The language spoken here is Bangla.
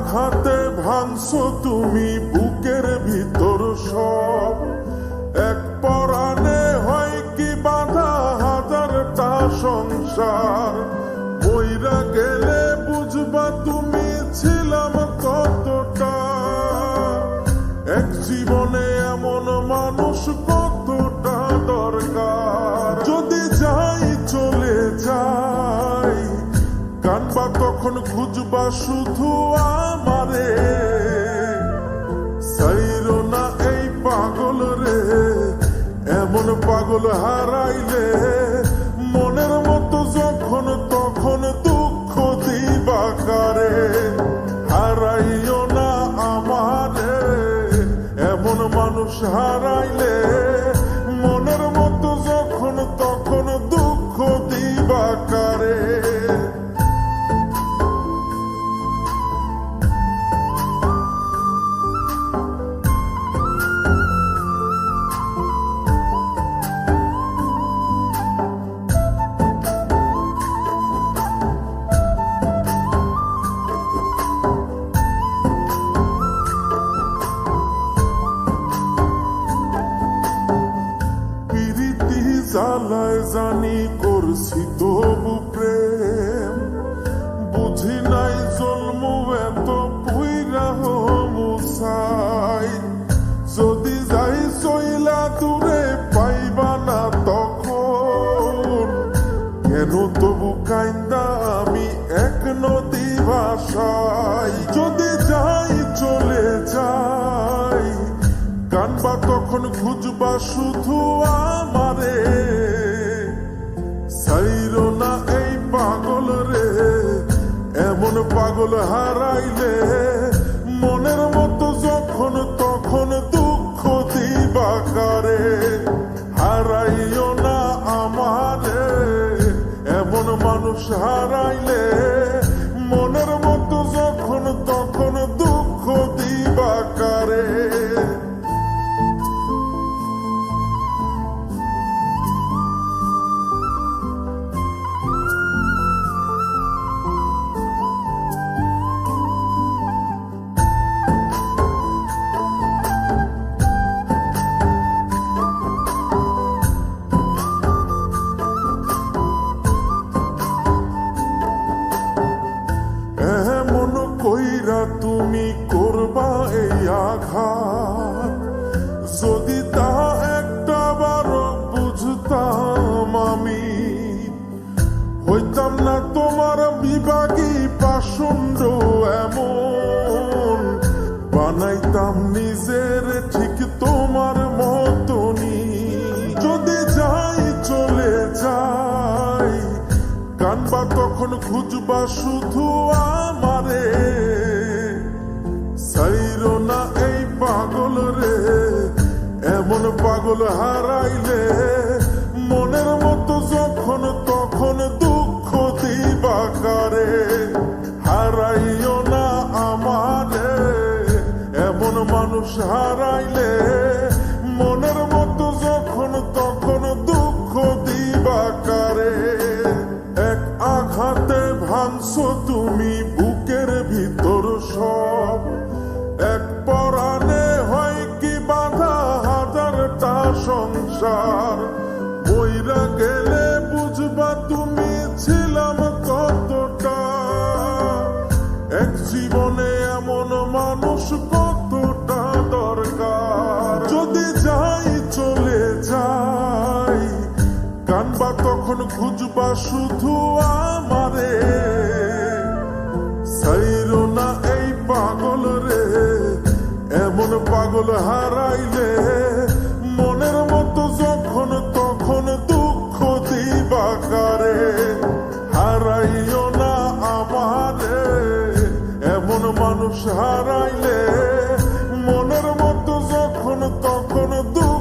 আঘাতে ভাঙছো তুমি বুকের ভিতর সব, এক পরাণে হয় কি বাধা হাজারটা সংসার। মইরা গেলে বুঝবা তুমি ছিলাম কতটা, এক জীবনে এমন মানুষ কতটা দরকার। যদি যাই চলে যাই কানবা তখন খুঁজবা শুধু আমারে, সাইরো না এই পাগল রে, এমন পাগল হারাইলে মনের মতো যখন তখন দুঃখ দিবা কারে। হারাইও না আমারে, এমন মানুষ হারাইলে মনের মতো যখন তখন দুঃখ দিবা কারে। জ্বালায় জানি করছি তবু প্রেম, বুঝি নাই জন্ম এত পুইরা মুসাই। যদি যাই চইলা দূরে পাইবা না তখন, কেন তবু কাইন্দা আমি এক নদী ভাষাই। যদি যাই চলে যাই কানবা তখন খুঁজবা শুধু আমারে, সাইরো না এই পাগল রে, এমন পাগল হারাইলে মনের মতো যখন তখন দুঃখ দিবা কারে। হারাইও না আমারে, এমন মানুষ হারাইলে মনের মতো যখন তখন দুঃখ দিবা কারে। এমন কইরা তুমি করবা এই আঘাত, যদি তা একটা বার বুঝতাম আমি, হইতাম না তোমার বিভাগী পাষণ্ড এমন, বানাইতাম নিজের ঠিক তোমার মতনই। যদি যাই চলে যাই কানবা তখন খুঁজবা শুধু আমারে, সাইরো না এই পাগল রে, এমন পাগল হারাইলে মনের মতো যখন তখন দুঃখ দিবা কারে। হারাইও না আমারে, এমন মানুষ হারাইলে মনের মতো যখন তখন দুঃখ দিবা কারে। এক আঘাতে ভাঙছো তুমি বুকের ভিতর সব, এক পরাণে হয় কি বাধা হাজারটা সংসার। মইরা গেলে বুঝবা তুমি ছিলাম কতটা, এক জীবনে এমন মানুষ কতটা দরকার। যদি যাই চলে যাই কানবা তখন খুঁজবা শুধু আমারে, সাইরো না এই পাগল রে, এমন পাগল হারাইলে মনের মতো যখন তখন দুঃখ দিবা কারে। হারাইও না আমারে, এমন মানুষ হারাইলে মনের মতো যখন তখন দুঃখ